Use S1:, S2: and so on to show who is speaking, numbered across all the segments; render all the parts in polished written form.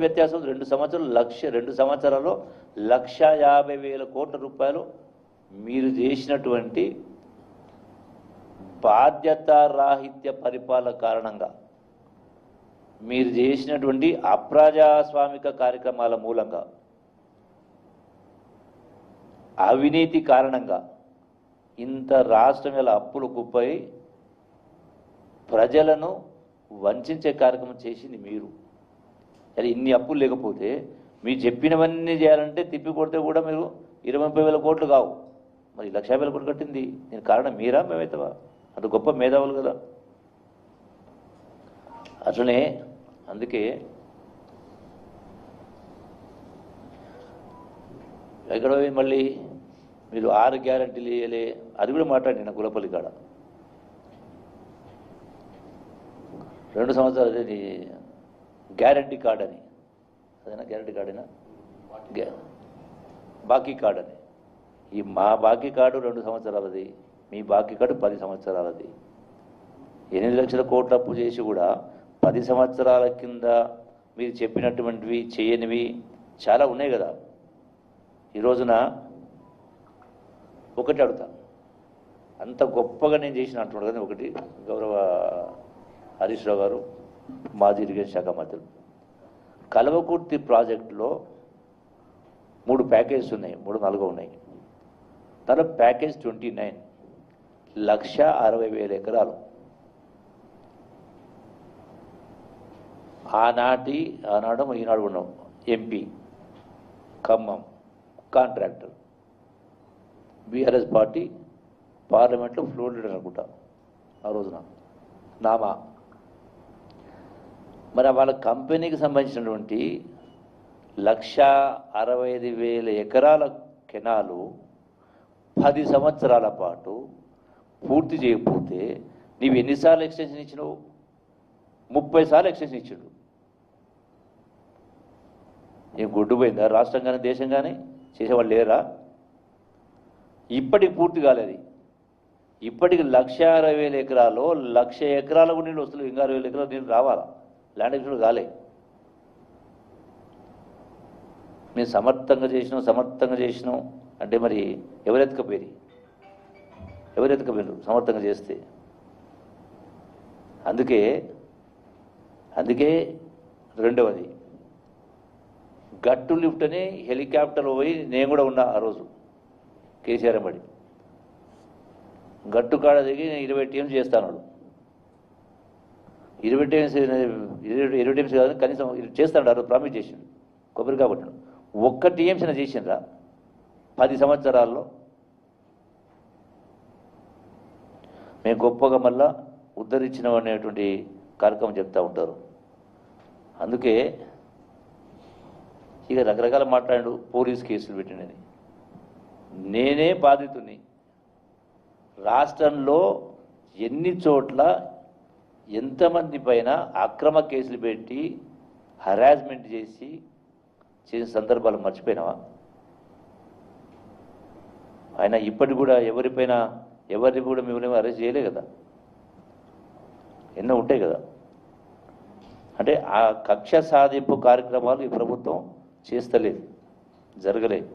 S1: వ్యత్యాసం 2 సంవత్సరాలు 2 సంవత్సరాల్లో 1,50,000 కోట్ల రూపాయలు మీరు చేసినటువంటి బాధ్యతారాహిత్య పరిపాలన కారణంగా, మీరు చేసినటువంటి అప్రజాస్వామిక కార్యక్రమాల మూలంగా, అవినీతి కారణంగా ఇంత రాష్ట్రం ఇలా అప్పులు కుప్పై ప్రజలను వంచే కార్యక్రమం చేసింది మీరు. అది ఇన్ని అప్పులు లేకపోతే మీరు చెప్పినవన్నీ చేయాలంటే తిప్పి కొడితే కూడా మీరు 20,000 కోట్లు కావు. మరి 1,50,000 కోట్లు కట్టింది దీని కారణం మీరా మేమైతవా? అంత గొప్ప మేధావులు కదా. అట్లనే అందుకే ఎక్కడో మళ్ళీ మీరు 6 గ్యారంటీలు ఇవ్వలే, అది కూడా మాట్లాడి నా గులపల్లి కాడ 2 సంవత్సరాలు గ్యారంటీ కార్డ్ అని, అదేనా గ్యారంటీ కార్డేనా, బాకీ కార్డ్ అని. ఈ మా బాకీ కార్డు 2 సంవత్సరాలది, మీ బాకీ కార్డు 10 సంవత్సరాలది. 8 లక్షల కోట్ల అప్పు చేసి కూడా 10 సంవత్సరాల కింద మీరు చెప్పినటువంటివి చేయనివి చాలా ఉన్నాయి కదా. ఈ రోజున ఒకటి అడుగుతా, అంత గొప్పగా నేను చేసిన అంటున్నాడు కానీ, ఒకటి గౌరవ హరీష్ రావు గారు మాజీ ఇరిగేషన్ శాఖ మంత్రులు, కల్వకుర్తి ప్రాజెక్టులో 3 ప్యాకేజెస్ ఉన్నాయి, 3-4 ఉన్నాయి. దాంట్లో ప్యాకేజ్ 29 1,60,000 ఎకరాలు. ఆనాడు ఈనాడు ఉన్నాం MP Khammam contractor, BRS party పార్లమెంట్లో ఫ్లోర్ లీడర్ అనుకుంటా ఆ రోజున నామా. మరి వాళ్ళ కంపెనీకి సంబంధించినటువంటి 1,65,000 ఎకరాల కెనాలు 10 సంవత్సరాల పాటు పూర్తి చేయకపోతే నీవు ఎన్నిసార్లు ఎక్స్టెన్షన్ ఇచ్చినావు? 30 సార్లు ఎక్స్టెన్షన్ ఇచ్చాడు. ఏం గుడ్డు పోయిందా? రాష్ట్రం కానీ దేశం కానీ చేసేవాళ్ళు లేరా? ఇప్పటికి పూర్తి కాలేదు. ఇప్పటికి 1,60,000 ఎకరాలు 1,00,000 ఎకరాలకు నీళ్ళు వస్తుంది. ఇంకా 60,000 ఎకరాలు నీళ్ళు రావాలా? ల్యాండ్ ఎక్విజిషన్ కాలే. మేము సమర్థంగా చేసినాం అంటే మరి ఎవరెత్తుకపోయారు సమర్థంగా చేస్తే? అందుకే రెండవది గట్టు లిఫ్ట్ అని హెలికాప్టర్ పోయి నేను కూడా ఉన్నా ఆ రోజు కేసీఆర్ ఎంబడి. గట్టు కాడ దిగి 20 టీమ్స్ చేస్తాను. 20 టీమ్స్ కాదు కనీసం చేస్తాడు. ఆ రోజు ప్రామిస్ చేసిండు, కొబ్బరికాయ కొట్టాడు. 1 టీఎంసీ చేసిండ్రా 10 సంవత్సరాల్లో? మేము గొప్పగా మళ్ళా ఉద్ధరించినాం అనేటువంటి కార్యక్రమం చెప్తూ ఉంటారు. అందుకే ఇక రకరకాల మాట్లాడు, పోలీస్ కేసులు పెట్టినని. నేనే బాధితుని. రాష్ట్రంలో ఎన్ని చోట్ల ఎంతమంది పైన అక్రమ కేసులు పెట్టి హరాస్మెంట్ చేసిన సందర్భాలు మర్చిపోయినావా? ఆయన ఇప్పటికి కూడా ఎవరిని కూడా మిమ్మల్ని అరెస్ట్ చేయలే కదా. ఎన్నో ఉంటాయి కదా. అంటే ఆ కక్ష సాధింపు కార్యక్రమాలు ఈ ప్రభుత్వం చేస్తలేదు, జరగలేదు.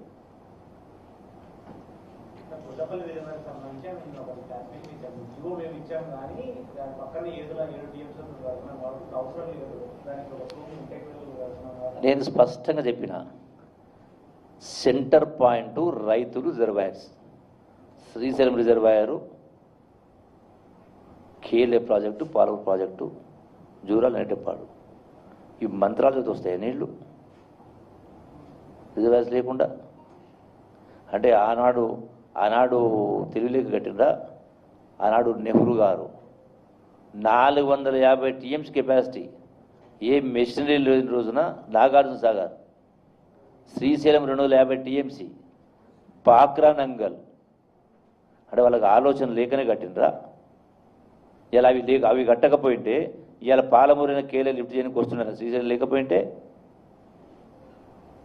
S1: నేను స్పష్టంగా చెప్పిన సెంటర్ పాయింట్ రైతులు రిజర్వాయర్స్, శ్రీశైలం రిజర్వాయరు, కేలే ప్రాజెక్టు, పాలూరు ప్రాజెక్టు, జూరాల నెట్టెప్పాడు, ఈ మంత్రాలతో వస్తాయి నీళ్లు రిజర్వాయర్స్ లేకుండా. అంటే ఆనాడు తెలివిలేక కట్టిందా? ఆనాడు నెహ్రూ గారు 450 టీఎంస్ కెపాసిటీ, ఏ మెషినరీ లేని రోజున నాగార్జున సాగర్, శ్రీశైలం 250 టీఎంసీ, పాక్రా నంగల్. అంటే వాళ్ళకి ఆలోచన లేకనే కట్టినరా? ఇలా అవి కట్టకపోయింటే ఇవాళ పాలమూరైన కేలే లిఫ్ట్ చేయడానికి వస్తున్నాను, శ్రీశైలం లేకపోయింటే.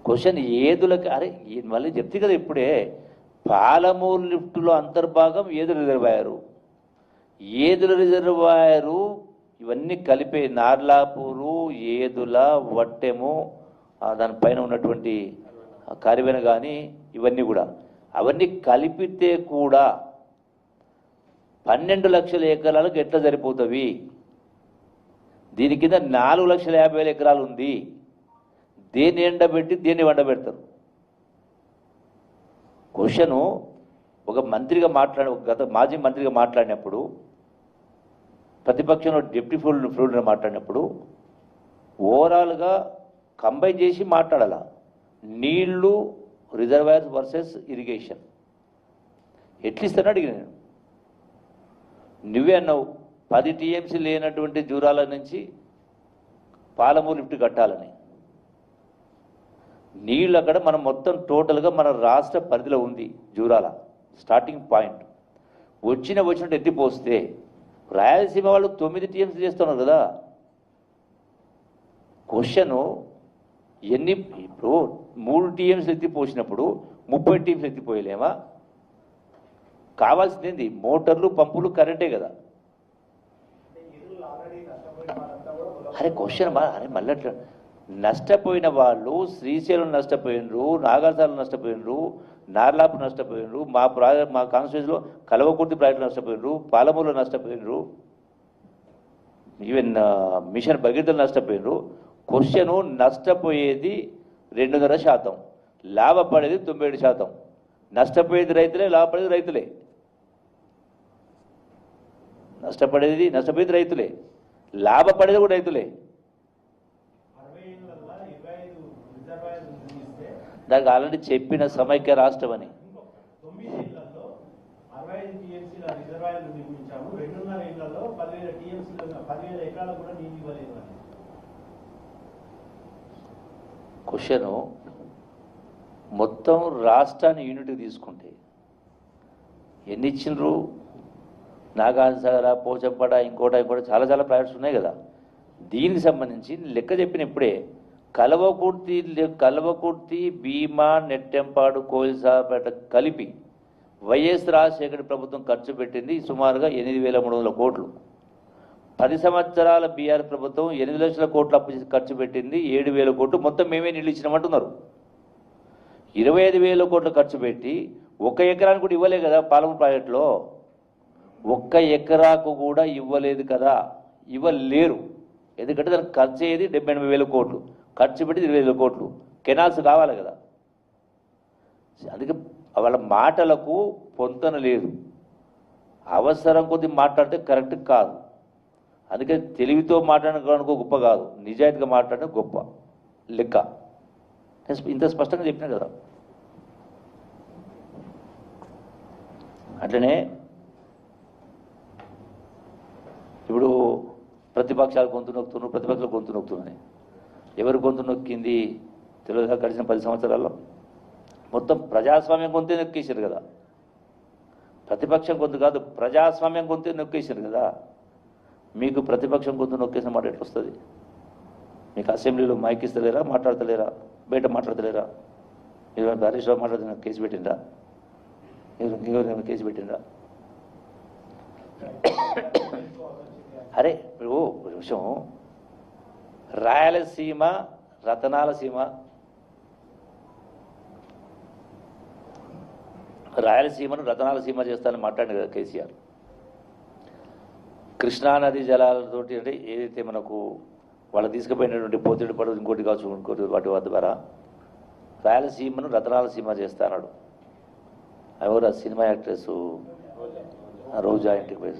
S1: క్వశ్చన్ ఏదులకి, అరే మళ్ళీ చెప్తే కదా ఇప్పుడే, పాలమూరు లిఫ్టులో అంతర్భాగం ఏదుల రిజర్వాయరు ఇవన్నీ కలిపే నార్లాపూరు, ఏదుల, వట్టెము, దానిపైన ఉన్నటువంటి కార్యమైన కానీ ఇవన్నీ కూడా అవన్నీ కలిపితే కూడా 12 లక్షల ఎకరాలకు ఎట్లా సరిపోతుంది? దీని కింద 4,50,000 ఎకరాలు ఉంది. దేన్ని ఎండబెట్టి దేన్ని వండబెడతారు? క్వశ్చను ఒక మంత్రిగా గత మాజీ మంత్రిగా మాట్లాడినప్పుడు, ప్రతిపక్షంలో డిప్యూటీ ఫ్లోర్గా మాట్లాడినప్పుడు ఓవరాల్గా కంబైన్ చేసి మాట్లాడాల. నీళ్లు, రిజర్వాయర్స్ వర్సెస్ ఇరిగేషన్ ఎట్లిస్తాను అడిగిన నేను. నువ్వే అన్నావు 10 టీఎంసీ లేనటువంటి జూరాల నుంచి పాలమూరు లిఫ్ట్ కట్టాలని. నీళ్ళు అక్కడ మనం మొత్తం టోటల్గా మన రాష్ట్ర పరిధిలో ఉంది. జూరాల స్టార్టింగ్ పాయింట్ వచ్చినట్టు ఎత్తిపోస్తే రాయలసీమ వాళ్ళు 9 టీఎంసీ చేస్తున్నారు కదా. క్వశ్చను ఇప్పుడు 3 టీఎంసీలు ఎత్తిపోసినప్పుడు 30 టీఎంసీలు ఎత్తిపోయలేమా? కావాల్సింది మోటార్లు, పంపులు, కరెంటే కదా. అరే క్వశ్చన్ అరే మళ్ళీ నష్టపోయిన వాళ్ళు శ్రీశైలం నష్టపోయినరు, నాగార్జున నష్టపోయినరు, నార్లాపు నష్టపోయినరు, మా కాన్స్టిట్యూన్సీలో కల్వకుర్తి ప్రాజెక్టులు నష్టపోయినరు, పాలమూరులో నష్టపోయినరు, ఈవెన్ మిషన్ భగీరథలు నష్టపోయినరు. క్వశ్చను నష్టపోయేది 2.5%, లాభపడేది 97%. నష్టపోయేది రైతులే, లాభపడేది రైతులే. నష్టపోయేది రైతులే, లాభపడేది కూడా రైతులే. దానికి ఆల్రెడీ చెప్పిన సమైక్య రాష్ట్రం అని. క్వశ్చను మొత్తం రాష్ట్రాన్ని యూనిట్కి తీసుకుంటే ఎన్ని ఇచ్చిండ్రు? నాగార్జున, పోచంపట, ఇంకోట చాలా ప్రాజెక్ట్స్ ఉన్నాయి కదా. దీనికి సంబంధించి లెక్క చెప్పిన ఇప్పుడే కల్వకుర్తి, భీమా, నెట్టెంపాడు, కోయిల్సాపేట కలిపి వైఎస్ రాజశేఖర ప్రభుత్వం ఖర్చు పెట్టింది సుమారుగా 8,300 కోట్లు. 10 సంవత్సరాల బీఆర్ ప్రభుత్వం 8 లక్షల కోట్లు అప్పు ఖర్చు పెట్టింది, 7,000 కోట్లు. మొత్తం మేమే నీళ్ళు ఇచ్చినామంటున్నారు. 25,000 కోట్లు ఖర్చు పెట్టి 1 ఎకరానికి కూడా ఇవ్వలేదు కదా. పాలమూరు ప్రాజెక్టులో 1 ఎకరాకు కూడా ఇవ్వలేదు కదా, ఇవ్వలేరు. ఎందుకంటే దానికి ఖర్చు అయ్యేది 78,000 కోట్లు, ఖర్చు పెట్టి 20,000 కోట్లు. కెనాల్స్ కావాలి కదా. అందుకే వాళ్ళ మాటలకు పొంతన లేదు. అవసరం కొద్ది మాట్లాడితే కరెక్ట్ కాదు. అందుకే తెలివితో మాట్లాడడం గొప్ప కాదు, నిజాయితీగా మాట్లాడడం గొప్ప లెక్క. ఇంత స్పష్టంగా చెప్పినా కదా. అట్లనే ఇప్పుడు ప్రతిపక్షాలు గొంతు నొక్కుతున్నారు, ప్రతిపక్షాలు గొంతు నొక్కుతున్నాయి. ఎవరు గొంతు నొక్కింది తెలియదుగా. గడిచిన 10 సంవత్సరాల్లో మొత్తం ప్రజాస్వామ్యం గొంతే నొక్కేసారు కదా. ప్రతిపక్షం గొంతు కాదు, ప్రజాస్వామ్యం గొంతే నొక్కేసారు కదా. మీకు ప్రతిపక్షం గొంతు నొక్కేసిన మాట ఎట్లా వస్తుంది? మీకు అసెంబ్లీలో మైక్ ఇస్తలేరా, మాట్లాడతలేరా, బయట మాట్లాడతలేరా? మీరు హరీష్ రావు మాట్లాడుతున్న కేసు పెట్టిండ్రా? ఇంకెవరైనా కేసు పెట్టిండ్రా? అరే ఇప్పుడు విషయం, రాయలసీమ రతనాల సీమ, రాయలసీమను రతనాల సీమ చేస్తానని మాట్లాడింది కదా కేసీఆర్. కృష్ణానది జలాలతోటి అంటే ఏదైతే మనకు వాళ్ళు తీసుకుపోయినటువంటి పోతిడి పడవ, ఇంకోటి కావచ్చు, ఇంకోటి వాటి ద్వారా రాయలసీమను రతనాల సీమ చేస్తాడు. ఎవరు ఆ సినిమా యాక్ట్రెస్ రోజా ఇంటికి పోయి.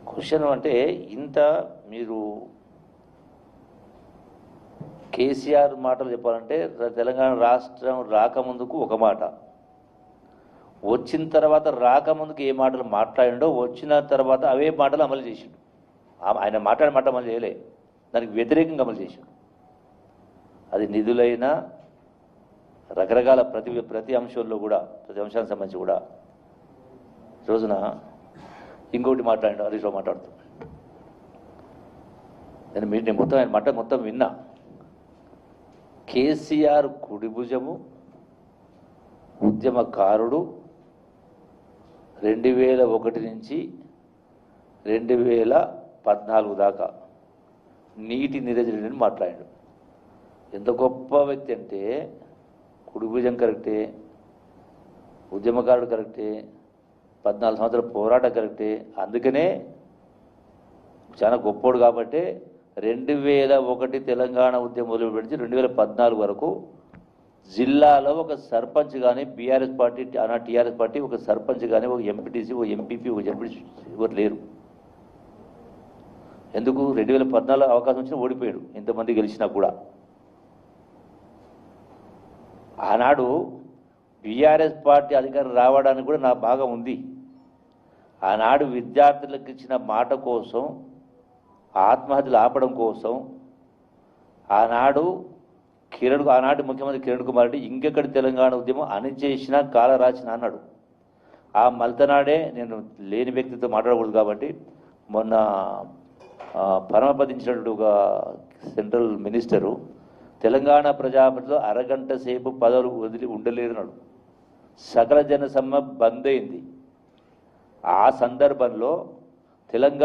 S1: క్వశ్చన్ అంటే ఇంత మీరు కేసీఆర్ మాటలు చెప్పాలంటే తెలంగాణ రాష్ట్రం రాకముందుకు ఒక మాట, వచ్చిన తర్వాత రాకముందుకు ఏ మాటలు మాట్లాడిండో వచ్చిన తర్వాత అవే మాటలు అమలు చేసిండు. ఆయన మాట్లాడే మాట అమలు చేయలే, దానికి వ్యతిరేకంగా అమలు చేసిండు. అది నిధులైనా రకరకాల ప్రతి అంశంలో కూడా, ప్రతి అంశానికి సంబంధించి కూడా. రోజున ఇంకోటి మాట్లాడి హరీష్ రావు మాట్లాడుతూ నేను మొత్తం ఆయన మాట మొత్తం విన్నా. కేసీఆర్ కుడి భుజము, ఉద్యమకారుడు, 2001 నుంచి 2014 దాకా నీటి నిరజనుడిని మాట్లాడాడు. ఎంత గొప్ప వ్యక్తి అంటే కుడిభుజం కరెక్టే, ఉద్యమకారుడు కరెక్టే, 14 సంవత్సరాల పోరాటం కరెక్టే. అందుకనే చాలా గొప్పోడు కాబట్టి 2001 తెలంగాణ ఉద్యమం మొదలు పెడిచి 2014 వరకు జిల్లాలో ఒక సర్పంచ్ కానీ బీఆర్ఎస్ పార్టీ టీఆర్ఎస్ పార్టీ ఒక సర్పంచ్ కానీ ఒక ఎంపీటీసీ ఒక ఎంపీపీ ఒక ఎంపీటీ ఎవరు లేరు. ఎందుకు 2014 అవకాశం వచ్చినా ఓడిపోయాడు, ఇంతమంది గెలిచినా కూడా. ఆనాడు బీఆర్ఎస్ పార్టీ అధికారం రావడానికి కూడా నా భాగం ఉంది. ఆనాడు విద్యార్థులకు ఇచ్చిన మాట కోసం, ఆత్మహత్యలు ఆపడం కోసం ఆనాటి ముఖ్యమంత్రి కిరణ్ కుమార్ రెడ్డి ఇంకెక్కడి తెలంగాణ ఉద్యమం అణిచేసిన కాల రాసిన అన్నాడు. ఆ మల్తనాడే, నేను లేని వ్యక్తితో మాట్లాడకూడదు కాబట్టి, మొన్న పరమపదించినటువంటి ఒక సెంట్రల్ మినిస్టరు తెలంగాణ ప్రజాప్రతిలో అరగంట సేపు పదవులు వదిలి ఉండలేరున్నాడు. సకల జన సమ్మె బంద్ అయింది. ఆ సందర్భంలో తెలంగాణ